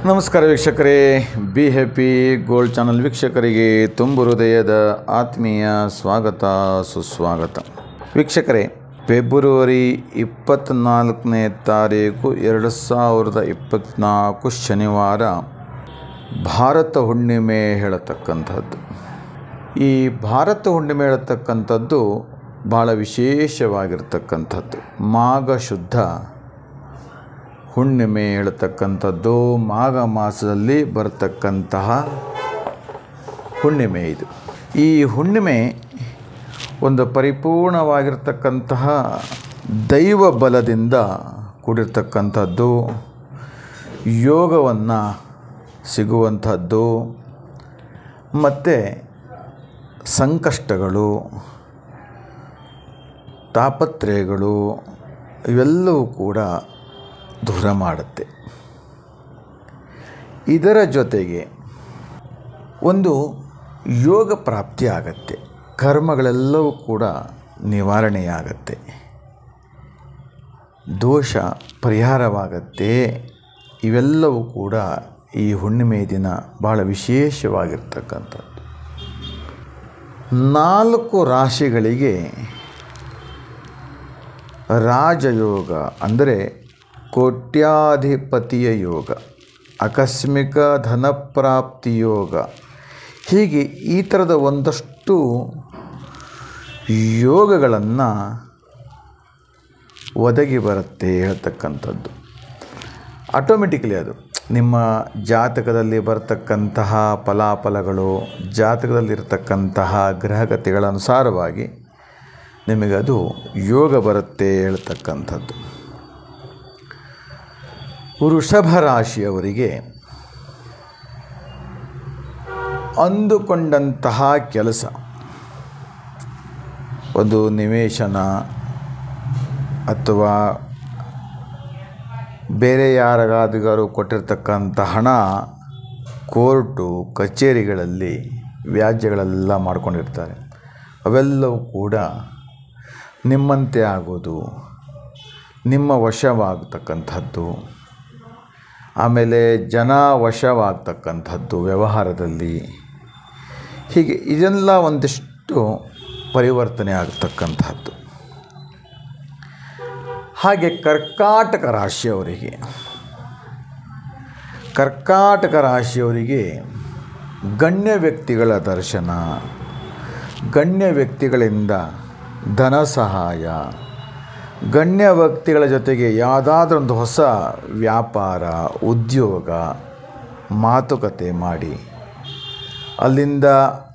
ನಮಸ್ಕಾರ ವೀಕ್ಷಕರೇ, be happy gold channel ವೀಕ್ಷಕರಿಗೆ ತುಂಬು ಹೃದಯದ ಆತ್ಮೀಯ ಸ್ವಾಗತ ಸುಸ್ವಾಗತ. ವೀಕ್ಷಕರೇ, ಫೆಬ್ರವರಿ 24ನೇ ತಾರೀಕು 2024 ಶನಿವಾರ ಭಾರತ ಹುಣ್ಣಿಮೆ ಹೇಳತಕ್ಕಂಥದ್ದು. ಈ ಭಾರತ ಹುಣ್ಣಿಮೆ ಹೇಳತಕ್ಕಂಥದ್ದು ಭಾಳ ವಿಶೇಷವಾಗಿರ್ತಕ್ಕಂಥದ್ದು. ಮಾಘ ಶುದ್ಧ ಹುಣ್ಣಿಮೆ ಹೇಳ್ತಕ್ಕಂಥದ್ದು ಮಾಘ ಮಾಸದಲ್ಲಿ ಬರತಕ್ಕಂತಹ ಹುಣ್ಣಿಮೆ ಇದು. ಈ ಹುಣ್ಣಿಮೆ ಒಂದು ಪರಿಪೂರ್ಣವಾಗಿರ್ತಕ್ಕಂತಹ ದೈವ ಬಲದಿಂದ ಕೂಡಿರ್ತಕ್ಕಂಥದ್ದು, ಯೋಗವನ್ನು ಸಿಗುವಂಥದ್ದು, ಮತ್ತು ಸಂಕಷ್ಟಗಳು, ತಾಪತ್ರಯಗಳು ಇವೆಲ್ಲವೂ ಕೂಡ ದೂರ ಮಾಡುತ್ತೆ. ಇದರ ಜೊತೆಗೆ ಒಂದು ಯೋಗ ಪ್ರಾಪ್ತಿ ಆಗತ್ತೆ, ಕರ್ಮಗಳೆಲ್ಲವೂ ಕೂಡ ನಿವಾರಣೆಯಾಗತ್ತೆ, ದೋಷ ಪರಿಹಾರವಾಗತ್ತೆ. ಇವೆಲ್ಲವೂ ಕೂಡ ಈ ಹುಣ್ಣಿಮೆ ದಿನ ಭಾಳ ವಿಶೇಷವಾಗಿರ್ತಕ್ಕಂಥದ್ದು. 4 ರಾಶಿಗಳಿಗೆ ರಾಜಯೋಗ ಅಂದರೆ ಕೋಟ್ಯಾಧಿಪತಿಯ ಯೋಗ, ಆಕಸ್ಮಿಕ ಧನಪ್ರಾಪ್ತಿ ಯೋಗ, ಹೀಗೆ ಈ ಥರದ ಒಂದಷ್ಟು ಯೋಗಗಳನ್ನು ಒದಗಿ ಬರುತ್ತೆ ಹೇಳ್ತಕ್ಕಂಥದ್ದು. ಆಟೋಮೆಟಿಕಲಿ ಅದು ನಿಮ್ಮ ಜಾತಕದಲ್ಲಿ ಬರ್ತಕ್ಕಂತಹ ಫಲಾಫಲಗಳು, ಜಾತಕದಲ್ಲಿರ್ತಕ್ಕಂತಹ ಗ್ರಹಗತಿಗಳ ಅನುಸಾರವಾಗಿ ನಿಮಗದು ಯೋಗ ಬರುತ್ತೆ ಹೇಳ್ತಕ್ಕಂಥದ್ದು. ವೃಷಭ ರಾಶಿಯವರಿಗೆ ಅಂದುಕೊಂಡಂತಹ ಕೆಲಸ, ಒಂದು ನಿವೇಶನ ಅಥವಾ ಬೇರೆ ಯಾರಿಗಾದರೂ ಕೊಟ್ಟಿರ್ತಕ್ಕಂಥ ಹಣ ಕೋರ್ಟು ಕಚೇರಿಗಳಲ್ಲಿ ವ್ಯಾಜ್ಯಗಳೆಲ್ಲ ಮಾಡ್ಕೊಂಡಿರ್ತಾರೆ. ಅವೆಲ್ಲವೂ ಕೂಡ ನಿಮ್ಮಂತೆ ಆಗೋದು, ನಿಮ್ಮ ವಶವಾಗತಕ್ಕಂಥದ್ದು, ಆಮೇಲೆ ಜನ ವಶವಾಗ್ತಕ್ಕಂಥದ್ದು ವ್ಯವಹಾರದಲ್ಲಿ, ಹೀಗೆ ಇದೆಲ್ಲ ಒಂದಿಷ್ಟು ಪರಿವರ್ತನೆ ಆಗ್ತಕ್ಕಂಥದ್ದು. ಹಾಗೆ ಕರ್ಕಾಟಕ ರಾಶಿಯವರಿಗೆ ಗಣ್ಯ ವ್ಯಕ್ತಿಗಳ ದರ್ಶನ, ಗಣ್ಯ ವ್ಯಕ್ತಿಗಳಿಂದ ಧನ ಸಹಾಯ, ಗಣ್ಯ ವ್ಯಕ್ತಿಗಳ ಜೊತೆಗೆ ಯಾವುದಾದ್ರೂ ಒಂದು ಹೊಸ ವ್ಯಾಪಾರ, ಉದ್ಯೋಗ, ಮಾತುಕತೆ ಮಾಡಿ ಅಲ್ಲಿಂದ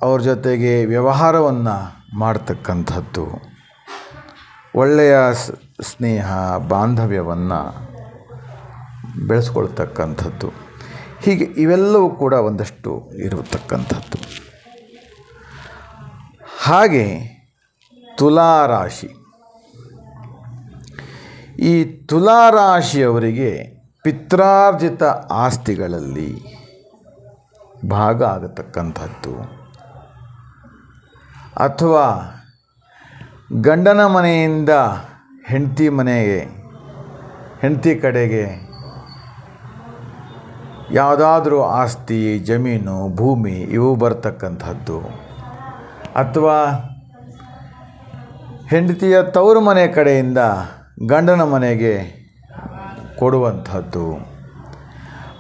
ಅವ್ರ ಜೊತೆಗೆ ವ್ಯವಹಾರವನ್ನು ಮಾಡ್ತಕ್ಕಂಥದ್ದು, ಒಳ್ಳೆಯ ಸ್ನೇಹ ಬಾಂಧವ್ಯವನ್ನು ಬೆಳೆಸ್ಕೊಳ್ತಕ್ಕಂಥದ್ದು, ಹೀಗೆ ಇವೆಲ್ಲವೂ ಕೂಡ ಒಂದಷ್ಟು ಇರತಕ್ಕಂಥದ್ದು. ಹಾಗೆ ತುಲಾರಾಶಿ, ಈ ತುಲಾರಾಶಿಯವರಿಗೆ ಪಿತ್ರಾರ್ಜಿತ ಆಸ್ತಿಗಳಲ್ಲಿ ಭಾಗ ಆಗತಕ್ಕಂಥದ್ದು, ಅಥವಾ ಗಂಡನ ಮನೆಯಿಂದ ಹೆಂಡತಿ ಕಡೆಗೆ ಯಾವುದಾದ್ರೂ ಆಸ್ತಿ, ಜಮೀನು, ಭೂಮಿ ಇವು ಬರ್ತಕ್ಕಂಥದ್ದು, ಅಥವಾ ಹೆಂಡತಿಯ ತವರು ಮನೆ ಕಡೆಯಿಂದ ಗಂಡನ ಮನೆಗೆ ಕೊಡುವಂಥದ್ದು,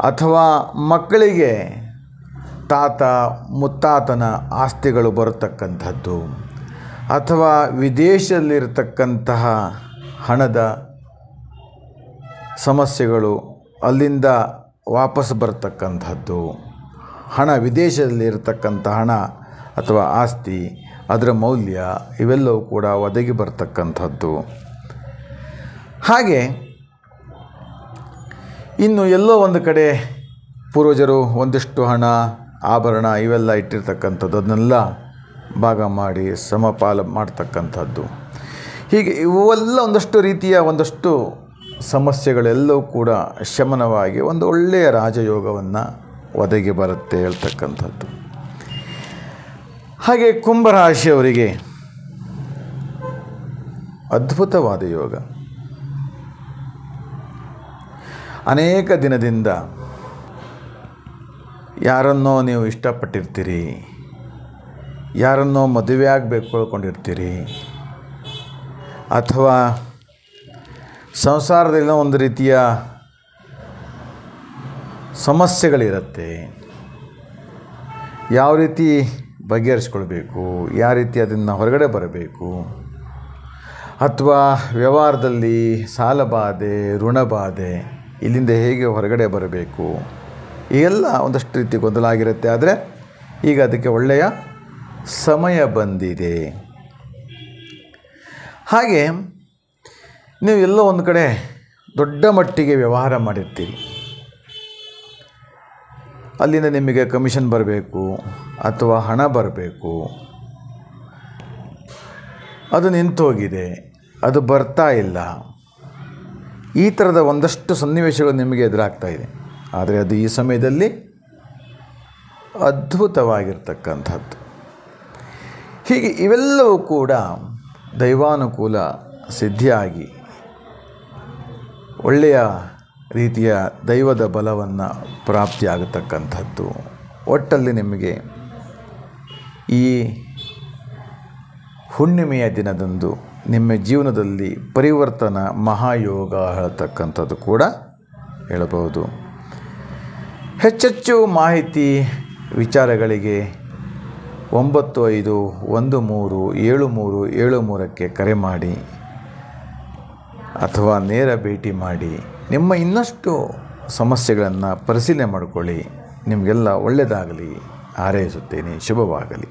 ಅಥವಾ ಮಕ್ಕಳಿಗೆ ತಾತ ಮುತ್ತಾತನ ಆಸ್ತಿಗಳು ಬರತಕ್ಕಂಥದ್ದು, ಅಥವಾ ವಿದೇಶದಲ್ಲಿರತಕ್ಕಂತಹ ಹಣದ ಸಮಸ್ಯೆಗಳು ಅಲ್ಲಿಂದ ವಾಪಸ್ ಬರ್ತಕ್ಕಂಥದ್ದು, ಹಣ ವಿದೇಶದಲ್ಲಿರತಕ್ಕಂಥ ಹಣ ಅಥವಾ ಆಸ್ತಿ ಅದರ ಮೌಲ್ಯ ಇವೆಲ್ಲವೂ ಕೂಡ ಒದಗಿ ಬರ್ತಕ್ಕಂಥದ್ದು. ಹಾಗೆ ಇನ್ನು ಎಲ್ಲೋ ಒಂದು ಕಡೆ ಪೂರ್ವಜರು ಒಂದಿಷ್ಟು ಹಣ, ಆಭರಣ ಇವೆಲ್ಲ ಇಟ್ಟಿರ್ತಕ್ಕಂಥದ್ದು, ಅದನ್ನೆಲ್ಲ ಭಾಗ ಮಾಡಿ ಸಮಪಾಲು ಮಾಡ್ತಕ್ಕಂಥದ್ದು, ಹೀಗೆ ಇವೆಲ್ಲ ಒಂದಷ್ಟು ರೀತಿಯ ಒಂದಷ್ಟು ಸಮಸ್ಯೆಗಳೆಲ್ಲವೂ ಕೂಡ ಶಮನವಾಗಿ ಒಂದು ಒಳ್ಳೆಯ ರಾಜಯೋಗವನ್ನು ಒದಗಿ ಬರುತ್ತೆ ಹೇಳ್ತಕ್ಕಂಥದ್ದು. ಹಾಗೆ ಕುಂಭರಾಶಿಯವರಿಗೆ ಅದ್ಭುತವಾದ ಯೋಗ, ಅನೇಕ ದಿನದಿಂದ ಯಾರನ್ನೋ ನೀವು ಇಷ್ಟಪಟ್ಟಿರ್ತೀರಿ, ಯಾರನ್ನೋ ಮದುವೆ ಆಗಬೇಕು ಅಂದ್ಕೊಂಡಿರ್ತೀರಿ, ಅಥವಾ ಸಂಸಾರದಲ್ಲಿ ಒಂದು ರೀತಿಯ ಸಮಸ್ಯೆಗಳಿರುತ್ತೆ. ಯಾವ ರೀತಿ ಬಗೆಹರಿಸ್ಕೊಳ್ಬೇಕು, ಯಾವ ರೀತಿ ಅದನ್ನು ಹೊರಗಡೆ ಬರಬೇಕು, ಅಥವಾ ವ್ಯವಹಾರದಲ್ಲಿ ಸಾಲಬಾಧೆ, ಋಣಬಾಧೆ, ಇಲ್ಲಿಂದ ಹೇಗೆ ಹೊರಗಡೆ ಬರಬೇಕು, ಎಲ್ಲ ಒಂದಷ್ಟು ರೀತಿ ಗೊಂದಲ ಆಗಿರುತ್ತೆ. ಆದರೆ ಈಗ ಅದಕ್ಕೆ ಒಳ್ಳೆಯ ಸಮಯ ಬಂದಿದೆ. ಹಾಗೆ ನೀವು ಎಲ್ಲೋ ಒಂದು ಕಡೆ ದೊಡ್ಡ ಮಟ್ಟಿಗೆ ವ್ಯವಹಾರ ಮಾಡಿರ್ತೀರಿ, ಅಲ್ಲಿಂದ ನಿಮಗೆ ಕಮಿಷನ್ ಬರಬೇಕು ಅಥವಾ ಹಣ ಬರಬೇಕು, ಅದು ನಿಂತೋಗಿದೆ, ಅದು ಬರ್ತಾ ಇಲ್ಲ. ಈ ಥರದ ಒಂದಷ್ಟು ಸನ್ನಿವೇಶಗಳು ನಿಮಗೆ ಎದುರಾಗ್ತಾ ಇದೆ. ಆದರೆ ಅದು ಈ ಸಮಯದಲ್ಲಿ ಅದ್ಭುತವಾಗಿರ್ತಕ್ಕಂಥದ್ದು. ಹೀಗೆ ಇವೆಲ್ಲವೂ ಕೂಡ ದೈವಾನುಕೂಲ ಸಿದ್ಧಿಯಾಗಿ ಒಳ್ಳೆಯ ರೀತಿಯ ದೈವದ ಬಲವನ್ನು ಪ್ರಾಪ್ತಿಯಾಗತಕ್ಕಂಥದ್ದು. ಒಟ್ಟಲ್ಲಿ ನಿಮಗೆ ಈ ಹುಣ್ಣಿಮೆಯ ದಿನದಂದು ನಿಮ್ಮ ಜೀವನದಲ್ಲಿ ಪರಿವರ್ತನ ಮಹಾಯೋಗ ಹೇಳ್ತಕ್ಕಂಥದ್ದು ಕೂಡ ಹೇಳಬಹುದು. ಹೆಚ್ಚೆಚ್ಚು ಮಾಹಿತಿ ವಿಚಾರಗಳಿಗೆ 95137373 ಕರೆ ಮಾಡಿ ಅಥವಾ ನೇರ ಭೇಟಿ ಮಾಡಿ ನಿಮ್ಮ ಇನ್ನಷ್ಟು ಸಮಸ್ಯೆಗಳನ್ನು ಪರಿಶೀಲನೆ ಮಾಡಿಕೊಳ್ಳಿ. ನಿಮಗೆಲ್ಲ ಒಳ್ಳೆಯದಾಗಲಿ ಹಾರೈಸುತ್ತೇನೆ. ಶುಭವಾಗಲಿ.